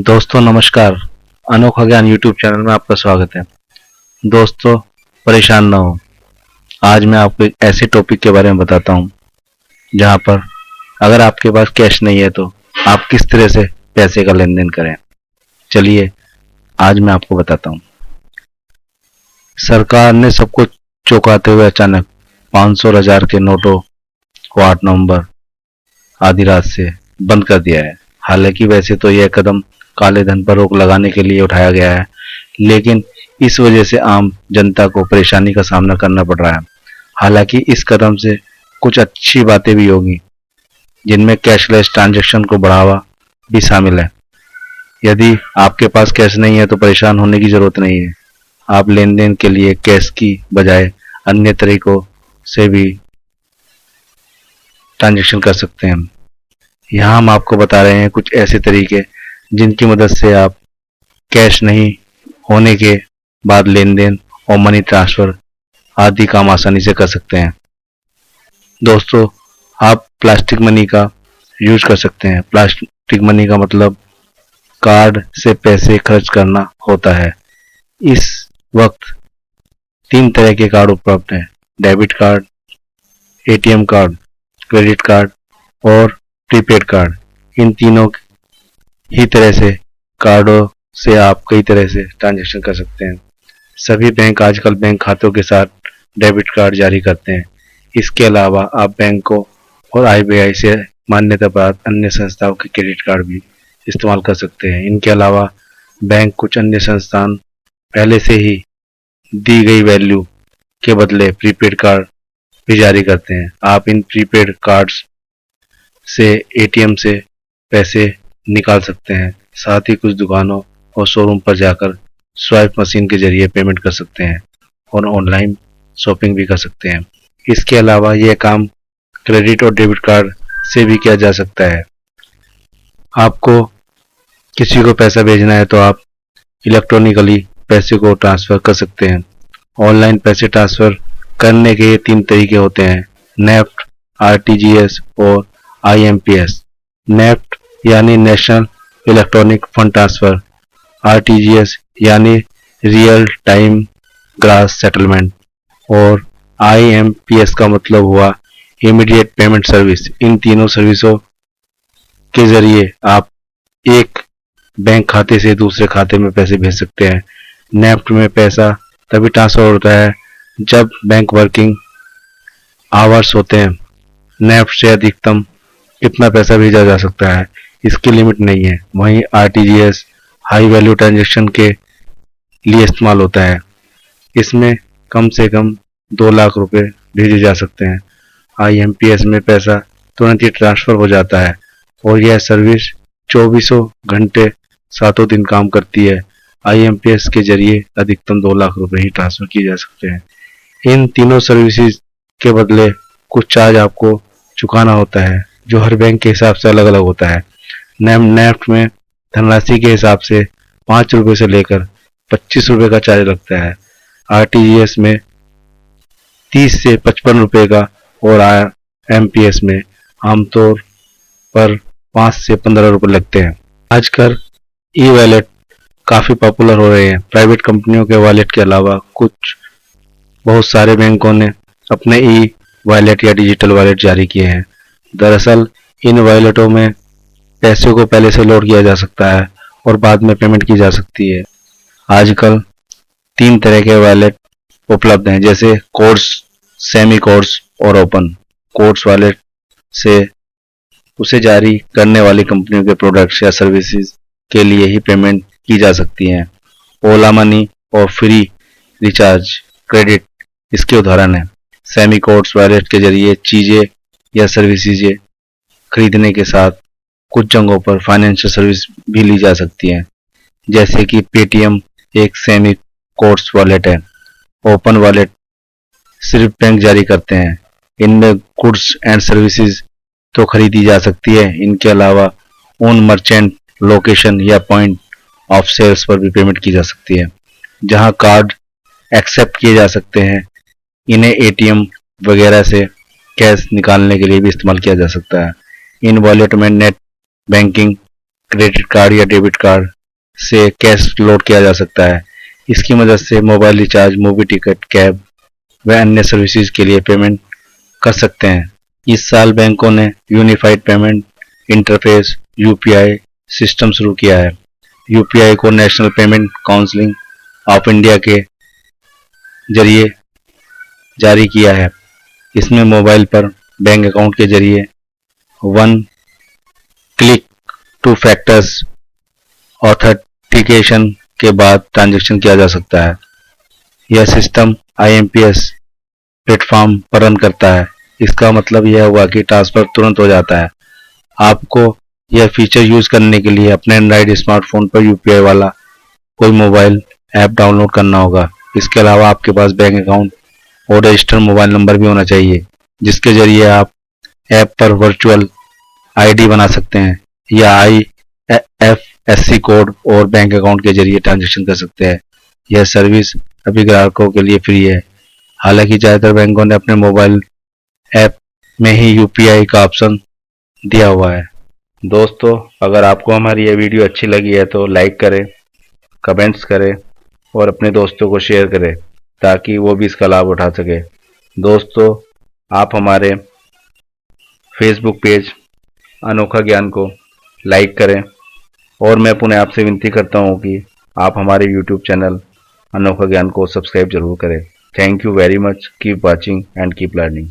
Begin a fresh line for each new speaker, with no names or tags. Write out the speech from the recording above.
दोस्तों नमस्कार। अनोखा ज्ञान यूट्यूब चैनल में आपका स्वागत है। दोस्तों परेशान ना हो, आज मैं आपको एक ऐसे टॉपिक के बारे में बताता हूँ जहाँ पर अगर आपके पास कैश नहीं है तो आप किस तरह से पैसे का लेन देन करें। चलिए आज मैं आपको बताता हूँ। सरकार ने सबको चौंकाते हुए अचानक 500 और 1000 के नोटों को 8 नवंबर आधी रात से बंद कर दिया है। हालांकि वैसे तो यह कदम काले धन पर रोक लगाने के लिए उठाया गया है, लेकिन इस वजह से आम जनता को परेशानी का सामना करना पड़ रहा है। हालांकि इस कदम से कुछ अच्छी बातें भी होगी, जिनमें कैशलेस ट्रांजैक्शन को बढ़ावा भी शामिल है। यदि आपके पास कैश नहीं है तो परेशान होने की जरूरत नहीं है। आप लेन देन के लिए कैश की बजाय अन्य तरीकों से भी ट्रांजैक्शन कर सकते हैं। यहाँ हम आपको बता रहे हैं कुछ ऐसे तरीके जिनकी मदद से आप कैश नहीं होने के बाद लेन देन और मनी ट्रांसफर आदि काम आसानी से कर सकते हैं। दोस्तों आप प्लास्टिक मनी का यूज कर सकते हैं। प्लास्टिक मनी का मतलब कार्ड से पैसे खर्च करना होता है। इस वक्त 3 तरह के कार्ड उपलब्ध हैं: debit card, ATM card, credit card और प्रीपेड कार्ड। इन तीनों ही तरह से कार्डों से आप कई तरह से ट्रांजैक्शन कर सकते हैं। सभी बैंक आजकल बैंक खातों के साथ डेबिट कार्ड जारी करते हैं। इसके अलावा आप बैंकों और आरबीआई से मान्यता प्राप्त अन्य संस्थाओं के क्रेडिट कार्ड भी इस्तेमाल कर सकते हैं। इनके अलावा बैंक कुछ अन्य संस्थान पहले से ही दी गई वैल्यू के बदले प्रीपेड कार्ड भी जारी करते हैं। आप इन प्रीपेड कार्ड्स से एटीएम से पैसे निकाल सकते हैं। साथ ही कुछ दुकानों और शोरूम पर जाकर स्वाइप मशीन के जरिए पेमेंट कर सकते हैं और ऑनलाइन शॉपिंग भी कर सकते हैं। इसके अलावा यह काम क्रेडिट और डेबिट कार्ड से भी किया जा सकता है। आपको किसी को पैसा भेजना है तो आप इलेक्ट्रॉनिकली पैसे को ट्रांसफर कर सकते हैं। ऑनलाइन पैसे ट्रांसफर करने के ये 3 तरीके होते हैं: नेफ्ट, आरटीजीएस और आईएमपीएस। नेफ्ट यानी national electronic fund transfer, RTGS यानी रियल टाइम ग्रॉस सेटलमेंट और आईएमपीएस का मतलब हुआ इमीडिएट पेमेंट सर्विस। इन तीनों सर्विसों के जरिए आप एक बैंक खाते से दूसरे खाते में पैसे भेज सकते हैं। नेफ्ट में पैसा तभी ट्रांसफर होता है जब बैंक वर्किंग आवर्स होते हैं। नेफ्ट से अधिकतम कितना पैसा भेजा जा सकता है, इसकी लिमिट नहीं है। वहीं आरटीजीएस हाई वैल्यू ट्रांजैक्शन के लिए इस्तेमाल होता है। इसमें कम से कम 2 लाख रुपए भेजे जा सकते हैं। आईएमपीएस में पैसा तुरंत ही ट्रांसफर हो जाता है और यह सर्विस 24 घंटे 7 दिन काम करती है। आईएमपीएस के जरिए अधिकतम 2 लाख रुपए ही ट्रांसफर किए जा सकते हैं। इन तीनों सर्विसेज के बदले कुछ चार्ज आपको चुकाना होता है, जो हर बैंक के हिसाब से अलग अलग होता है। नेफ्ट में धनराशि के हिसाब से 5 रुपए से लेकर 25 रुपए का चार्ज लगता है। आरटीजीएस में 30 से 55 रुपए का और आईएमपीएस में आमतौर पर 5 से 15 रुपए लगते हैं। आजकल ई वॉलेट काफी पॉपुलर हो रहे हैं। प्राइवेट कंपनियों के वॉलेट के अलावा बहुत सारे बैंकों ने अपने ई वॉलेट या डिजिटल वॉलेट जारी किए हैं। दरअसल इन वॉलेटों में पैसे को पहले से लोड किया जा सकता है और बाद में पेमेंट की जा सकती है। आजकल 3 तरह के वॉलेट उपलब्ध हैं, जैसे कोड्स, सेमी कोड्स और ओपन। कोड्स वॉलेट से उसे जारी करने वाली कंपनियों के प्रोडक्ट्स या सर्विसेज के लिए ही पेमेंट की जा सकती है। ओला मनी और फ्री रिचार्ज क्रेडिट इसके उदाहरण है। सेमी कोड्स वॉलेट के जरिए चीजें या सर्विसेज खरीदने के साथ कुछ जगहों पर फाइनेंशियल सर्विस भी ली जा सकती है, जैसे कि पेटीएम एक सेमी कोड्स वॉलेट है। ओपन वॉलेट सिर्फ बैंक जारी करते हैं। इनमें गुड्स एंड सर्विसेज तो खरीदी जा सकती है, इनके अलावा उन मर्चेंट लोकेशन या पॉइंट ऑफ सेल्स पर भी पेमेंट की जा सकती है, जहां कार्ड एक्सेप्ट किए जा सकते हैं। इन्हें एटीएम वगैरह से कैश निकालने के लिए भी इस्तेमाल किया जा सकता है। इन वॉलेट में नेट बैंकिंग क्रेडिट कार्ड या डेबिट कार्ड से कैश लोड किया जा सकता है। इसकी मदद से mobile recharge, movie ticket, cab व अन्य सर्विसेज के लिए पेमेंट कर सकते हैं। इस साल बैंकों ने unified payment interface UPI system शुरू किया है। यूपीआई को national payment council of India के जरिए जारी किया है। इसमें मोबाइल पर बैंक अकाउंट के जरिए one click two factors authentication के बाद ट्रांजैक्शन किया जा सकता है। यह सिस्टम आईएमपीएस प्लेटफॉर्म पर रन करता है। इसका मतलब यह हुआ कि ट्रांसफर तुरंत हो जाता है। आपको यह फीचर यूज करने के लिए अपने एंड्रॉइड स्मार्टफोन पर यूपीआई वाला कोई मोबाइल ऐप डाउनलोड करना होगा। इसके अलावा आपके पास बैंक अकाउंट और रजिस्टर्ड मोबाइल नंबर भी होना चाहिए, जिसके जरिए आप ऐप पर वर्चुअल आईडी बना सकते हैं या आईएफएससी कोड और बैंक अकाउंट के जरिए ट्रांजैक्शन कर सकते हैं। यह सर्विस अभी ग्राहकों के लिए फ्री है। हालांकि ज़्यादातर बैंकों ने अपने मोबाइल ऐप में ही यूपीआई का ऑप्शन दिया हुआ है। दोस्तों, अगर आपको हमारी यह वीडियो अच्छी लगी है तो लाइक करें, कमेंट्स करें और अपने दोस्तों को शेयर करें ताकि वो भी इसका लाभ उठा सके। दोस्तों, आप हमारे फेसबुक पेज अनोखा ज्ञान को लाइक करें और मैं पुनः आपसे विनती करता हूँ कि आप हमारे यूट्यूब चैनल अनोखा ज्ञान को सब्सक्राइब जरूर करें। Thank you very much. Keep watching and keep learning.